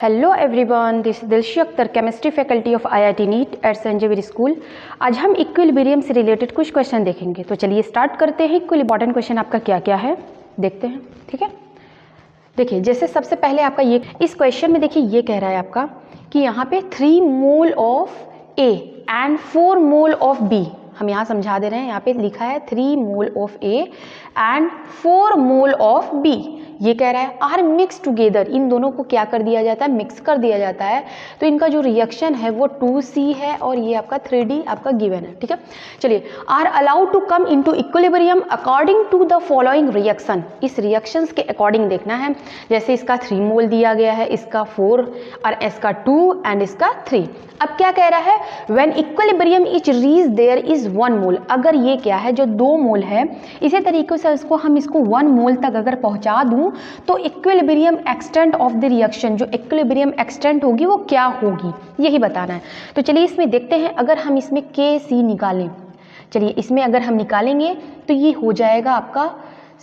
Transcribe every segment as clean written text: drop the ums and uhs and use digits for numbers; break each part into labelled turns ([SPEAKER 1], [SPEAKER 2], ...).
[SPEAKER 1] Hello everyone, this Dilshi Akhtar, chemistry faculty of IIT NEET at Saint Xavier school. आज हम equilibrium से related कुछ question देखेंगे। तो चलिए स्टार्ट करते हैं। कुछ इंपॉर्टेंट क्वेश्चन आपका क्या क्या है देखते हैं, ठीक है। देखिए, जैसे सबसे पहले आपका ये इस क्वेश्चन में देखिए ये कह रहा है आपका कि यहाँ पे 3 mole of A and 4 mole of B. हम यहाँ समझा दे रहे हैं, यहाँ पे लिखा है 3 mole of A and 4 mole of B. ये कह रहा है आर मिक्स टुगेदर, इन दोनों को क्या कर दिया जाता है, मिक्स कर दिया जाता है। तो इनका जो रिएक्शन है वो 2C है और ये आपका 3D आपका गिवन है, ठीक है। चलिए, are allowed to come into equilibrium according to the following reaction. इस रिएक्शंस के अकॉर्डिंग देखना है। जैसे इसका 3 मोल दिया गया है, इसका 4 और इसका 2 एंड इसका 3। अब क्या कह रहा है, when equilibrium is reach there is 1 mole. अगर ये क्या है जो 2 मोल है, इसी तरीके से हम इसको 1 मोल तक अगर पहुंचा दूं तो equilibrium extent of the reaction, जो इक्विलिब्रियम एक्सटेंट होगी वो क्या होगी, यही बताना है। तो चलिए इसमें देखते हैं। अगर हम इसमें KC निकालें, चलिए इसमें अगर हम निकालेंगे तो ये हो जाएगा आपका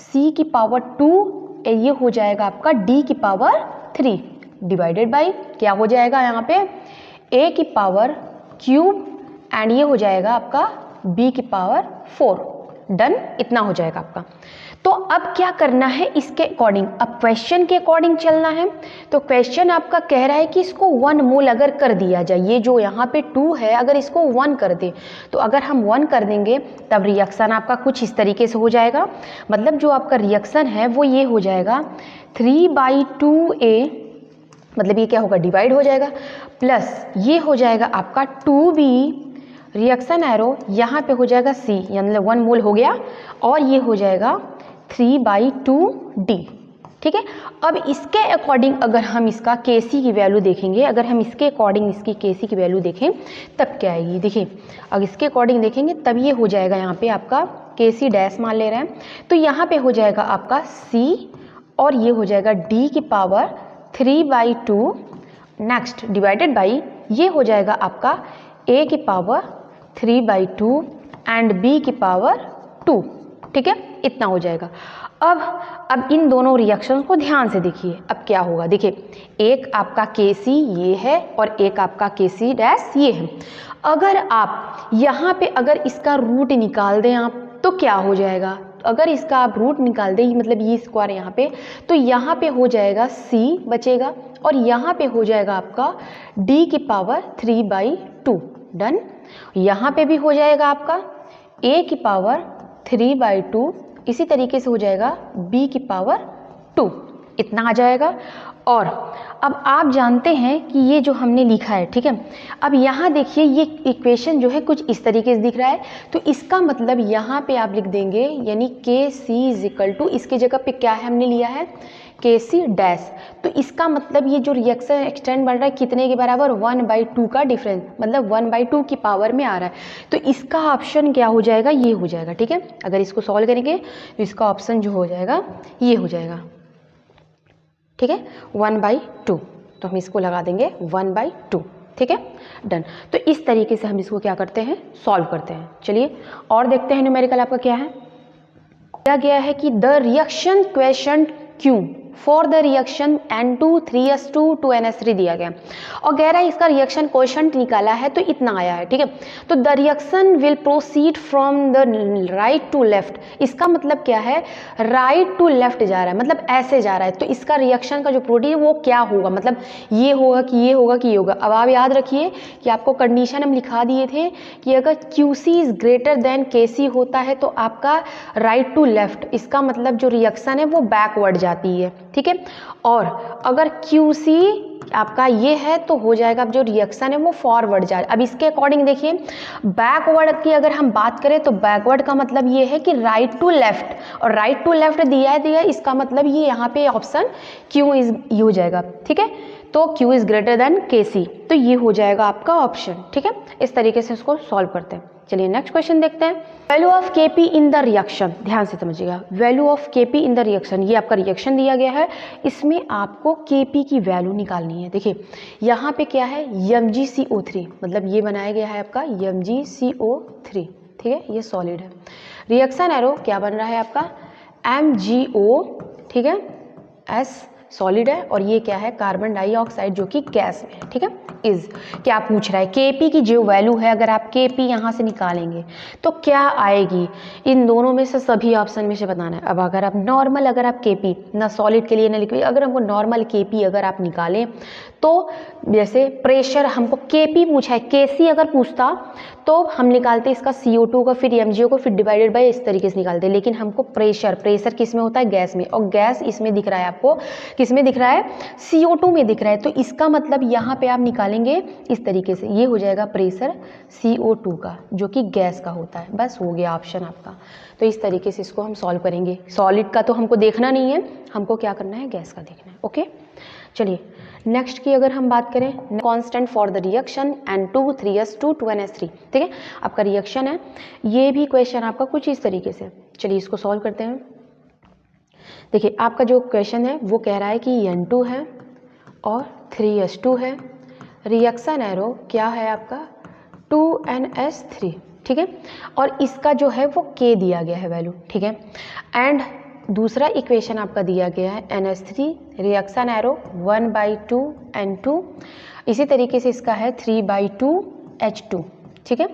[SPEAKER 1] C की पावर 2, ये हो जाएगा आपका D की पावर 3 डिवाइडेड बाई क्या हो जाएगा यहाँ पे A की पावर क्यूब एंड ये हो जाएगा आपका B की पावर 4। डन, इतना हो जाएगा आपका। तो अब क्या करना है इसके अकॉर्डिंग, अब क्वेश्चन के अकॉर्डिंग चलना है। तो क्वेश्चन आपका कह रहा है कि इसको 1 मोल अगर कर दिया जाए, ये जो यहाँ पे 2 है अगर इसको 1 कर दे, तो अगर हम 1 कर देंगे तब रिएक्शन आपका कुछ इस तरीके से हो जाएगा। मतलब जो आपका रिएक्शन है वो ये हो जाएगा 3/2A, मतलब ये क्या होगा, डिवाइड हो जाएगा, प्लस ये हो जाएगा आपका 2B, रिएक्शन एरो यहाँ पे हो जाएगा C, यानी 1 मोल हो गया, और ये हो जाएगा 3/2D, ठीक है। अब इसके अकॉर्डिंग अगर हम इसका KC की वैल्यू देखेंगे, अगर हम इसके अकॉर्डिंग इसकी KC की वैल्यू देखें तब क्या आएगी, देखिए अगर इसके अकॉर्डिंग देखेंगे तब ये हो जाएगा यहाँ पे आपका KC डैश मान ले रहे हैं, तो यहाँ पे हो जाएगा आपका C और ये हो जाएगा D की पावर 3/2 नेक्स्ट डिवाइडेड बाई ये हो जाएगा आपका A की पावर 3/2 एंड B की पावर 2, ठीक है, इतना हो जाएगा। अब इन दोनों रिएक्शंस को ध्यान से देखिए। अब क्या होगा, देखिए एक आपका KC ये है और एक आपका KC डैश ये है। अगर आप यहाँ पे अगर इसका रूट निकाल दें आप तो क्या हो जाएगा, अगर इसका आप रूट निकाल दें, मतलब ये स्क्वायर यहाँ पे, तो यहाँ पे हो जाएगा C बचेगा और यहाँ पे हो जाएगा आपका D की पावर 3/2। डन, यहाँ पे भी हो जाएगा आपका A की पावर 3/2, इसी तरीके से हो जाएगा B की पावर 2, इतना आ जाएगा। और अब आप जानते हैं कि ये जो हमने लिखा है, ठीक है, अब यहाँ देखिए ये इक्वेशन जो है कुछ इस तरीके से दिख रहा है, तो इसका मतलब यहाँ पे आप लिख देंगे, यानी KC इज इक्वल टू, इसकी जगह पे क्या है हमने लिया है KC डैश, तो इसका मतलब ये जो रिएक्शन एक्सटेंड बढ़ रहा है कितने के बराबर, 1/2 का डिफरेंस, मतलब 1/2 की पावर में आ रहा है। तो इसका ऑप्शन क्या हो जाएगा, ये हो जाएगा, ठीक है। अगर इसको सॉल्व करेंगे तो इसका ऑप्शन जो हो जाएगा ये हो जाएगा, ठीक है, 1/2। तो हम इसको लगा देंगे 1/2, ठीक है, डन। तो इस तरीके से हम इसको क्या करते हैं, सॉल्व करते हैं। चलिए और देखते हैं न्यूमेरिकल आपका क्या है। दिया गया है कि the reaction question Q for the reaction N2 3S2 2NS3 दिया गया और कह रहा है इसका रिएक्शन क्वोशंट निकाला है तो इतना आया है, ठीक है। तो the reaction will proceed from the right to left, इसका मतलब क्या है, राइट टू लेफ्ट जा रहा है, मतलब ऐसे जा रहा है। तो इसका रिएक्शन का जो प्रोडक्ट है वो क्या होगा, मतलब ये होगा कि ये होगा कि ये होगा। अब आप याद रखिए कि आपको कंडीशन हम लिखा दिए थे कि अगर QC is greater than KC होता है तो आपका राइट टू लेफ्ट, इसका मतलब जो रिएक्शन है वो बैकवर्ड जाती है, ठीक है। और अगर QC आपका ये है तो हो जाएगा, अब जो रिएक्शन है वो फॉरवर्ड जा रहा है। अब इसके अकॉर्डिंग देखिए बैकवर्ड की अगर हम बात करें तो बैकवर्ड का मतलब ये है कि राइट टू लेफ्ट, और राइट टू लेफ्ट दिया है, इसका मतलब ये यहाँ पे ऑप्शन Q इज ये हो जाएगा, ठीक है। तो Q is greater than KC, तो ये हो जाएगा आपका ऑप्शन, ठीक है। इस तरीके से इसको सॉल्व करते हैं। चलिए नेक्स्ट क्वेश्चन देखते हैं। Value of KP in the reaction, ध्यान से समझिएगा, value of KP in the reaction, ये आपका रिएक्शन दिया गया है, इसमें आपको KP की वैल्यू निकालनी है। देखिए यहाँ पे क्या है, MgCO3, मतलब ये बनाया गया है आपका MgCO3, ठीक है, ये सॉलिड है। रिएक्शन एरो क्या बन रहा है आपका MgO, ठीक है, S सॉलिड है, और ये क्या है, कार्बन डाइऑक्साइड जो कि गैस में है। ठीक है, इज क्या पूछ रहा है, Kp की जो वैल्यू है, अगर आप Kp यहाँ से निकालेंगे तो क्या आएगी, इन दोनों में से सभी ऑप्शन में से बताना है। अब अगर आप नॉर्मल, अगर आप Kp ना सॉलिड के लिए ना लिक्विड, अगर हमको नॉर्मल Kp अगर आप निकालें तो जैसे प्रेशर हमको Kp पूछा है, Kc अगर पूछता तो हम निकालते इसका CO2 का, फिर MgO को, फिर डिवाइडेड बाय इस तरीके से निकालते, लेकिन हमको प्रेशर किस में होता है, गैस में, और गैस इसमें दिख रहा है आपको, किस में दिख रहा है, CO2 में दिख रहा है। तो इसका मतलब यहाँ पे आप निकालेंगे इस तरीके से, ये हो जाएगा प्रेशर CO2 का जो कि गैस का होता है। बस हो गया ऑप्शन आपका। तो इस तरीके से इसको हम सॉल्व करेंगे। सॉलिड का तो हमको देखना नहीं है, हमको क्या करना है, गैस का देखना है। ओके, चलिए नेक्स्ट की अगर हम बात करें, constant for the reaction N2 3s2 2ns3। ठीक है, आपका रिएक्शन है, ये भी क्वेश्चन आपका कुछ इस तरीके से। चलिए इसको सॉल्व करते हैं। देखिए आपका जो क्वेश्चन है वो कह रहा है कि N2 है और 3s2 है, रिएक्शन एरो क्या है आपका 2ns3। ठीक है, और इसका जो है वो K दिया गया है वैल्यू। ठीक है, एंड दूसरा इक्वेशन आपका दिया गया है NH3, रिएक्शन एरो 1/2 N2, इसी तरीके से इसका है 3/2 H2। ठीक है,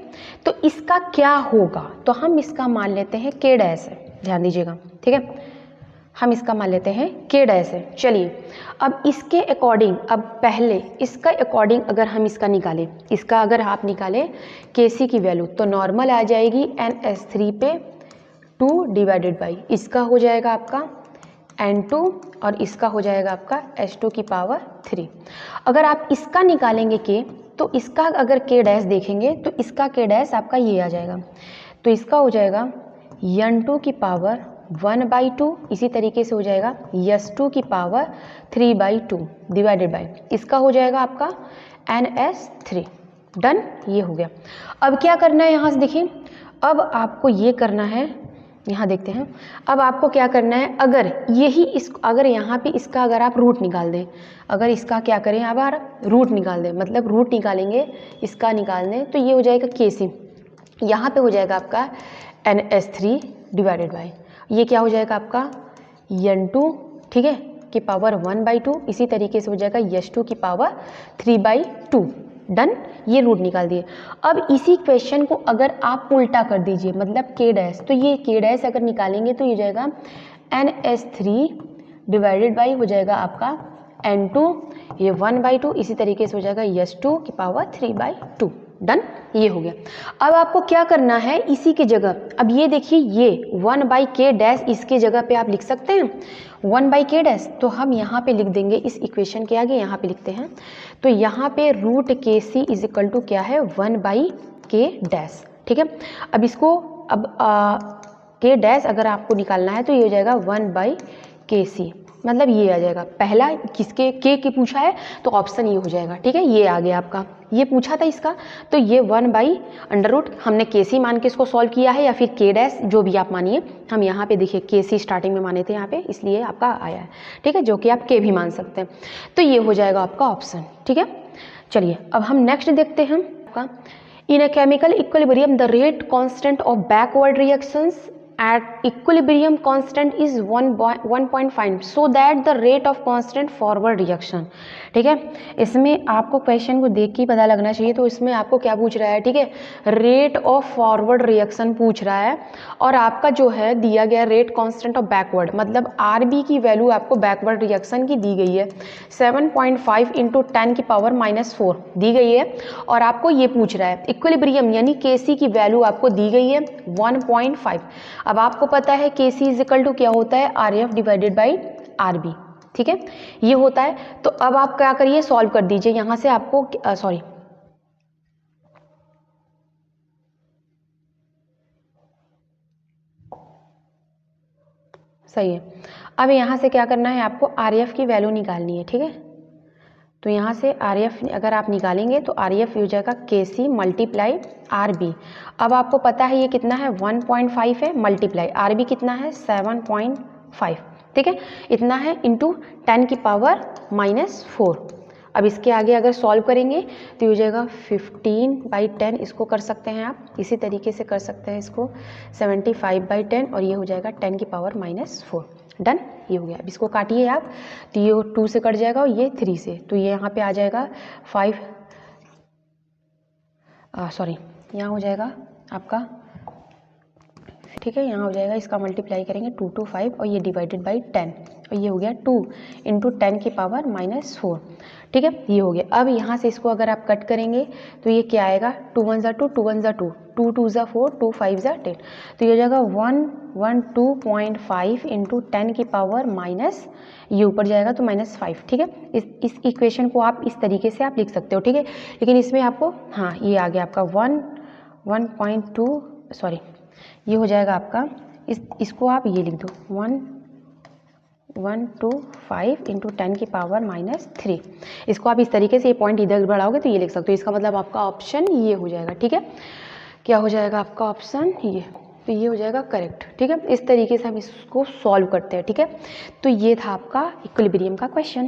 [SPEAKER 1] तो इसका क्या होगा, तो हम इसका मान लेते हैं K डैश है, ध्यान दीजिएगा। ठीक है, हम इसका मान लेते हैं K डैश है। चलिए अब इसके अकॉर्डिंग, अब पहले इसका अकॉर्डिंग अगर हम इसका निकालें, इसका अगर आप निकालें Kc की वैल्यू तो नॉर्मल आ जाएगी NH3 पे 2 डिवाइडेड बाई, इसका हो जाएगा आपका N2 और इसका हो जाएगा आपका H2 की पावर 3। अगर आप इसका निकालेंगे K, तो इसका अगर K डैश देखेंगे तो इसका K डैश आपका ये आ जाएगा, तो इसका हो जाएगा N2 की पावर 1/2, इसी तरीके से हो जाएगा S2 की पावर 3/2 डिवाइडेड बाई, इसका हो जाएगा आपका NH3। डन, ये हो गया। अब क्या करना है यहाँ से देखिए, अब आपको ये करना है, यहाँ देखते हैं, अब आपको क्या करना है, अगर यही अगर यहाँ पे इसका अगर आप रूट निकाल दें, अगर इसका क्या करें, अब रूट निकाल दें, मतलब रूट निकालेंगे, इसका निकाल दें, तो ये हो जाएगा Kc, यहाँ पे हो जाएगा आपका NH3 डिवाइडेड बाई, ये क्या हो जाएगा आपका N2, ठीक है, की पावर 1/2, इसी तरीके से हो जाएगा S2 की पावर 3/2। डन, ये रूट निकाल दिए। अब इसी क्वेश्चन को अगर आप उल्टा कर दीजिए, मतलब K डैश, तो ये K डैश अगर निकालेंगे तो ये जाएगा NH3 डिवाइडेड बाई हो जाएगा आपका N2, ये 1/2, इसी तरीके से हो जाएगा S2 की पावर 3/2। डन, ये हो गया। अब आपको क्या करना है, इसी की जगह, अब ये देखिए ये 1/K डैश, इसके जगह पे आप लिख सकते हैं 1/K डैश, तो हम यहाँ पे लिख देंगे इस इक्वेशन के आगे, यहाँ पे लिखते हैं, तो यहाँ पे root Kc is equal to क्या है 1/K डैश। ठीक है, अब इसको अब K डैश अगर आपको निकालना है तो ये हो जाएगा 1/Kc, मतलब ये आ जाएगा। पहला किसके K की पूछा है तो ऑप्शन ये हो जाएगा। ठीक है, ये आ गया आपका, ये पूछा था इसका, तो ये 1/√, हमने Kc मान के इसको सॉल्व किया है, या फिर K डैश, जो भी आप मानिए। हम यहाँ पे देखिए Kc स्टार्टिंग में माने थे यहाँ पे, इसलिए आपका आया है। ठीक है, जो कि आप K भी मान सकते हैं, तो ये हो जाएगा आपका ऑप्शन। ठीक है, चलिए अब हम नेक्स्ट देखते हैं आपका, in a chemical equilibrium the rate constant of backward reactions at equilibrium constant is 1.5 so that the rate of constant forward reaction। ठीक है, इसमें आपको क्वेश्चन को देख के ही पता लगना चाहिए, तो इसमें आपको क्या पूछ रहा है, ठीक है, रेट ऑफ फॉरवर्ड रिएक्शन पूछ रहा है, और आपका जो है दिया गया रेट कांस्टेंट ऑफ बैकवर्ड, मतलब Rb की वैल्यू आपको बैकवर्ड रिएक्शन की दी गई है 7.5 × 10 की पावर -4 दी गई है, और आपको ये पूछ रहा है इक्विलिब्रियम यानी Kc की वैल्यू आपको दी गई है 1.5। अब आपको पता है Kc इज इक्वल टू क्या होता है, Rf डिवाइडेड बाई Rb। ठीक है, ये होता है। तो अब आप क्या करिए, सॉल्व कर दीजिए, यहां से आपको सही है। अब यहां से क्या करना है, आपको Rf की वैल्यू निकालनी है। ठीक है, तो यहाँ से Rf अगर आप निकालेंगे तो Rf हो जाएगा Kc मल्टीप्लाई Rb। अब आपको पता है ये कितना है 1.5 है, मल्टीप्लाई Rb कितना है 7.5। ठीक है, इतना है इंटू 10 की पावर -4। अब इसके आगे अगर सॉल्व करेंगे तो ये हो जाएगा 15/10, इसको कर सकते हैं आप, इसी तरीके से कर सकते हैं इसको 75/10, और ये हो जाएगा 10 की पावर -4। डन, ये हो गया। अब इसको काटिए आप, तो ये 2 से कट जाएगा और ये 3 से, तो ये यहाँ पे आ जाएगा 5, सॉरी यहाँ हो जाएगा आपका, ठीक है, यहाँ हो जाएगा, इसका मल्टीप्लाई करेंगे 2 to 5 और ये डिवाइडेड बाई 10 और ये हो गया 2 × 10 की पावर -4, ठीक है, ये हो गया। अब यहाँ से इसको अगर आप कट करेंगे तो ये क्या आएगा, 2 1 2, 2 1 2, 2 2 4, 2 5 10, तो ये हो जाएगा 112.5 × 10 की पावर माइनस, ये ऊपर जाएगा तो -5, ठीक है। इस इक्वेशन को आप इस तरीके से आप लिख सकते हो, ठीक है, लेकिन इसमें आपको, हाँ ये आ गया आपका 1.2, सॉरी ये हो जाएगा आपका, इसको आप ये लिख दो 125 × 10 की पावर -3, इसको आप इस तरीके से, ये पॉइंट इधर बढ़ाओगे तो ये लिख सकते हो। इसका मतलब आपका ऑप्शन ये हो जाएगा, ठीक है, क्या हो जाएगा आपका ऑप्शन ये, तो ये हो जाएगा करेक्ट, ठीक है। इस तरीके से हम इसको सॉल्व करते हैं, ठीक है। तो ये था आपका इक्विलिब्रियम का क्वेश्चन।